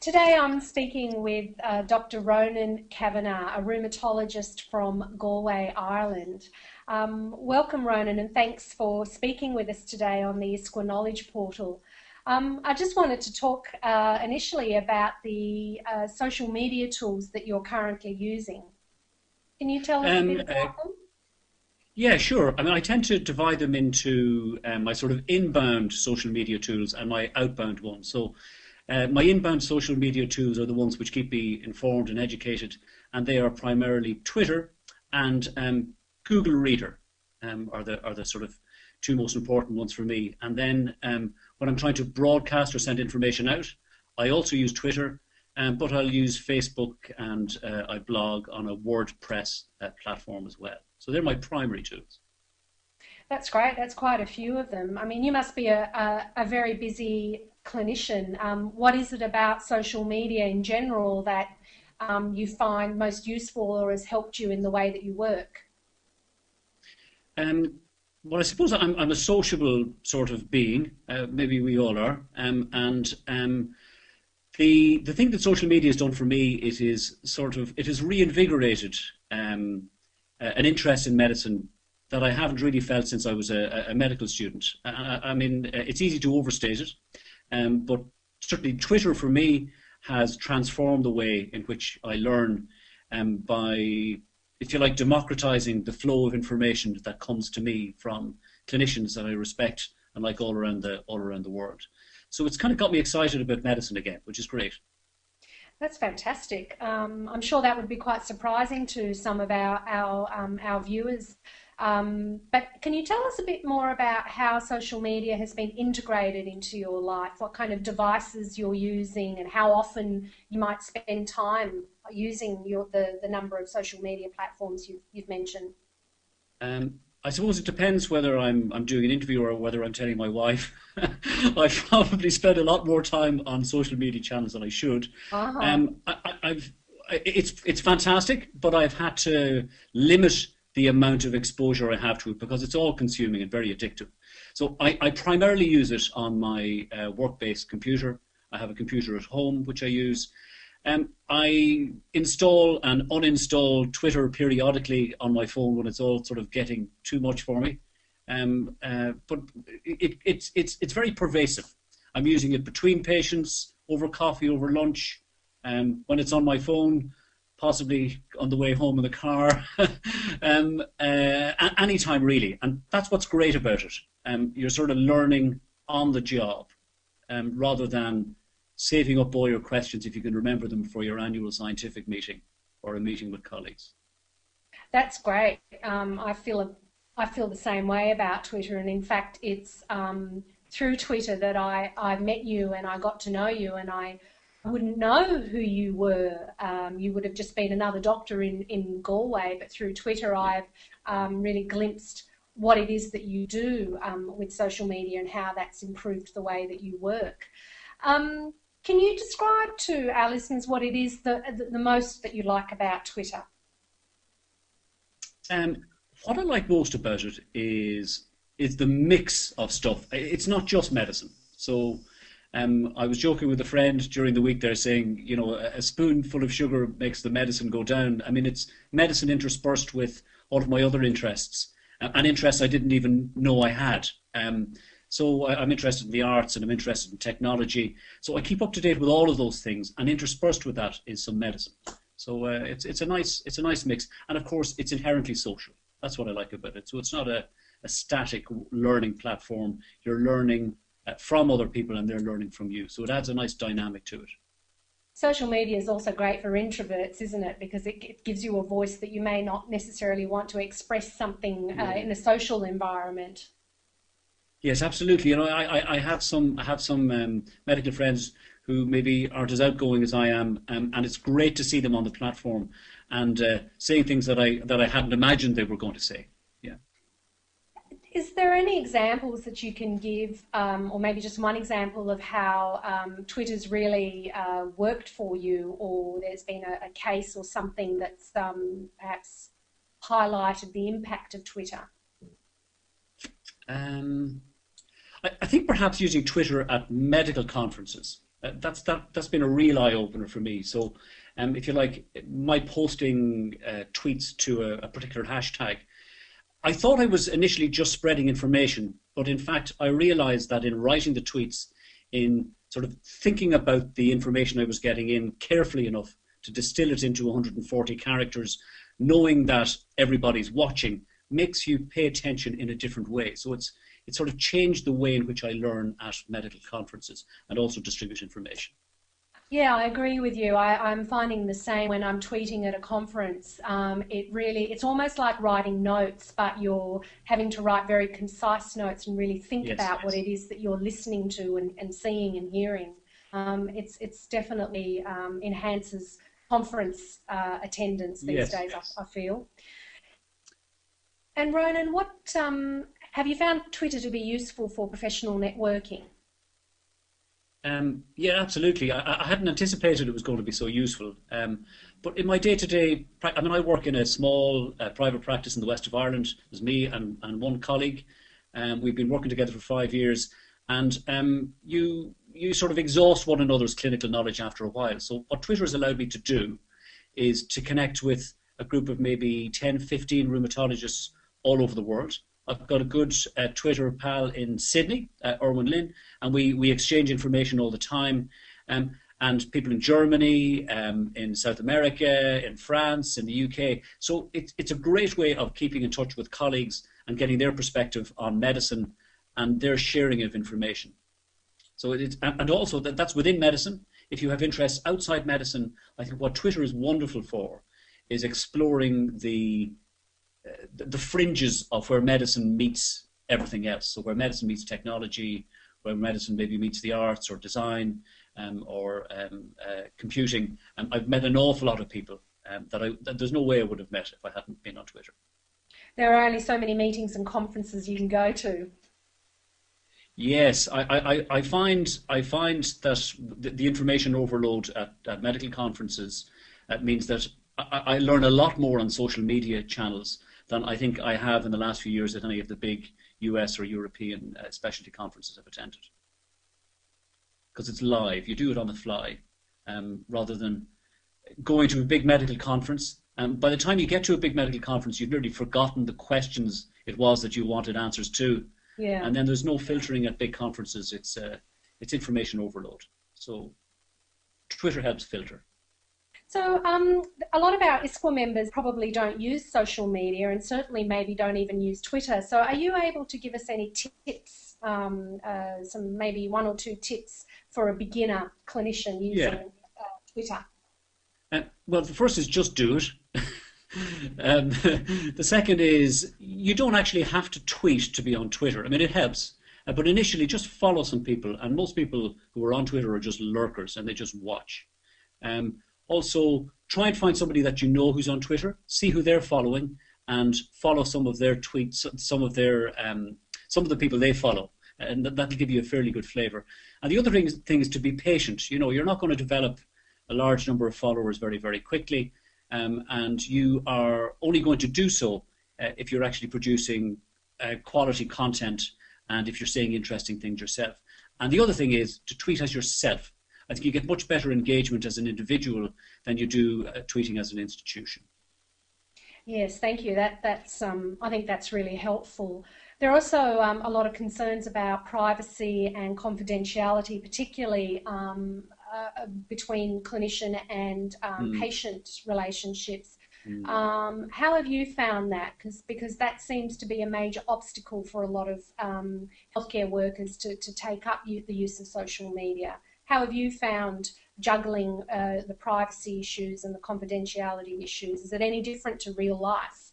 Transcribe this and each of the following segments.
Today I'm speaking with Dr. Ronan Kavanagh, a rheumatologist from Galway, Ireland. Welcome, Ronan, and thanks for speaking with us today on the ISQA Knowledge Portal. I just wanted to talk initially about the social media tools that you're currently using. Can you tell us a bit about them? Yeah, sure. I mean, I tend to divide them into my sort of inbound social media tools and my outbound ones. So my inbound social media tools are the ones which keep me informed and educated, and they are primarily Twitter and Google Reader are the sort of two most important ones for me. And then when I'm trying to broadcast or send information out, I also use Twitter, but I'll use Facebook, and I blog on a WordPress platform as well. So they're my primary tools. That's great. That's quite a few of them. I mean, you must be a very busy clinician. What is it about social media in general that you find most useful or has helped you in the way that you work? Well, I suppose I'm a sociable sort of being. Maybe we all are. The thing that social media has done for me, it has reinvigorated an interest in medicine that I haven't really felt since I was a medical student. I mean, it's easy to overstate it, but certainly Twitter for me has transformed the way in which I learn by, if you like, democratizing the flow of information that comes to me from clinicians that I respect and like all around the world. So it's kind of got me excited about medicine again, which is great. That's fantastic. I'm sure that would be quite surprising to some of our viewers. But can you tell us a bit more about how social media has been integrated into your life? What kind of devices you're using, and how often you might spend time using the number of social media platforms you've mentioned? I suppose it depends whether I'm doing an interview or whether I'm telling my wife. I probably spend a lot more time on social media channels than I should. Uh-huh. It's fantastic, but I've had to limit the amount of exposure I have to it because it's all consuming and very addictive. So I primarily use it on my work-based computer. I have a computer at home which I use. I install and uninstall Twitter periodically on my phone when it's all sort of getting too much for me. But it's very pervasive. I'm using it between patients, over coffee, over lunch, when it's on my phone, possibly on the way home in the car, anytime really. And that's what's great about it. You're sort of learning on the job rather than saving up all your questions if you can remember them for your annual scientific meeting or a meeting with colleagues. That's great. I feel the same way about Twitter, and in fact, it's through Twitter that I met you and I got to know you, and I wouldn't know who you were. You would have just been another doctor in Galway, but through Twitter, I've really glimpsed what it is that you do with social media and how that's improved the way that you work. Can you describe to our listeners what it is the most that you like about Twitter? What I like most about it is the mix of stuff. It's not just medicine. So I was joking with a friend during the week there saying, you know, a spoonful of sugar makes the medicine go down. I mean, it's medicine interspersed with all of my other interests, and interests I didn't even know I had. So I'm interested in the arts and I'm interested in technology. So I keep up to date with all of those things, and interspersed with that is some medicine. So it's a nice mix, and of course it's inherently social. That's what I like about it. So it's not a static learning platform. You're learning from other people, and they're learning from you. So it adds a nice dynamic to it. Social media is also great for introverts, isn't it? Because it gives you a voice that you may not necessarily want to express something in a social environment. Yes, absolutely. You know, I have some medical friends who maybe aren't as outgoing as I am, and it's great to see them on the platform and saying things that I hadn't imagined they were going to say. Yeah. Is there any examples that you can give, or maybe just one example of how Twitter's really worked for you, or there's been a case or something that's perhaps highlighted the impact of Twitter? I think perhaps using Twitter at medical conferences That's been a real eye opener for me. So, if you like, my posting tweets to a particular hashtag, I thought I was initially just spreading information, but in fact, I realized that in writing the tweets, in sort of thinking about the information I was getting in carefully enough to distill it into 140 characters, knowing that everybody's watching, makes you pay attention in a different way. So it's sort of changed the way in which I learn at medical conferences and also distribute information. Yeah, I agree with you. I'm finding the same when I'm tweeting at a conference. It's almost like writing notes, but you're having to write very concise notes and really think Yes, about what it is that you're listening to and seeing and hearing. It's definitely enhances conference attendance these yes, days, yes. I feel. And Ronan, what have you found Twitter to be useful for professional networking? Yeah, absolutely. I hadn't anticipated it was going to be so useful. But in my day-to-day, I mean, I work in a small private practice in the west of Ireland. There's me and one colleague. We've been working together for 5 years, and you sort of exhaust one another's clinical knowledge after a while. So what Twitter has allowed me to do is to connect with a group of maybe 10, 15 rheumatologists all over the world. I've got a good Twitter pal in Sydney, Erwin Lynn, and we exchange information all the time. And people in Germany, in South America, in France, in the UK. So it's a great way of keeping in touch with colleagues and getting their perspective on medicine and their sharing of information. So and also that's within medicine. If you have interests outside medicine, I think what Twitter is wonderful for is exploring the fringes of where medicine meets everything else. So where medicine meets technology, where medicine maybe meets the arts or design or computing. I've met an awful lot of people that there's no way I would have met if I hadn't been on Twitter. There are only so many meetings and conferences you can go to. Yes, I find that the information overload at medical conferences means that I learn a lot more on social media channels than I think I have in the last few years at any of the big US or European specialty conferences I've attended. Because it's live, you do it on the fly, rather than going to a big medical conference. And by the time you get to a big medical conference, you've nearly forgotten the questions it was that you wanted answers to. Yeah. And then there's no filtering at big conferences. It's information overload. So Twitter helps filter. So a lot of our ISQA members probably don't use social media and certainly maybe don't even use Twitter. So are you able to give us any tips, some maybe one or two tips for a beginner clinician using Twitter? Well, the first is just do it. The second is you don't actually have to tweet to be on Twitter. I mean, it helps. But initially, just follow some people. And most people who are on Twitter are just lurkers and they just watch. Also, try and find somebody that you know who's on Twitter, see who they're following, and follow some of their tweets, some of the people they follow, and that'll give you a fairly good flavour. And the other thing is to be patient. You know, you're not going to develop a large number of followers very, very quickly, and you are only going to do so if you're actually producing quality content and if you're saying interesting things yourself. And the other thing is to tweet as yourself. I think you get much better engagement as an individual than you do tweeting as an institution. Yes, thank you. That's I think that's really helpful. There are also a lot of concerns about privacy and confidentiality, particularly between clinician and patient relationships. How have you found that? Because that seems to be a major obstacle for a lot of healthcare workers to take up the use of social media. How have you found juggling the privacy issues and the confidentiality issues? Is it any different to real life?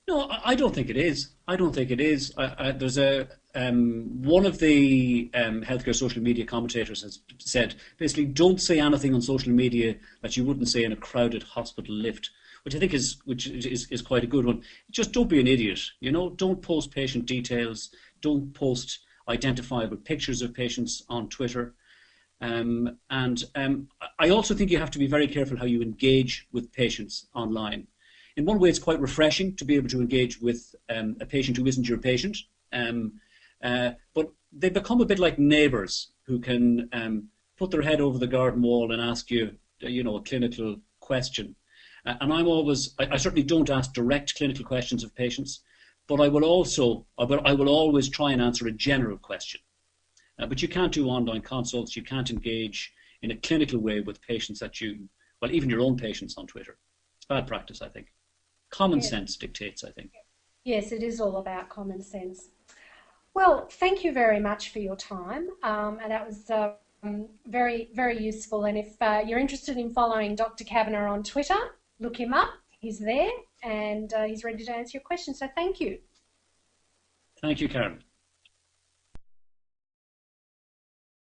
No, I don't think it is. I don't think it is. There's one of the healthcare social media commentators has said basically don't say anything on social media that you wouldn't say in a crowded hospital lift, which I think is quite a good one. Just don't be an idiot. You know, don't post patient details. Don't post identifiable pictures of patients on Twitter. And I also think you have to be very careful how you engage with patients online. In one way, it's quite refreshing to be able to engage with a patient who isn't your patient, but they become a bit like neighbours who can put their head over the garden wall and ask you, a clinical question. And I certainly don't ask direct clinical questions of patients, but I will always try and answer a general question. But you can't do online consults. You can't engage in a clinical way with patients even your own patients on Twitter. It's bad practice, I think. Common Yes, sense dictates, I think. yes, it is all about common sense. Well, thank you very much for your time, and that was very, very useful. And if you're interested in following Dr. Kavanagh on Twitter, look him up. He's there, and he's ready to answer your questions. So thank you. Thank you, Karen.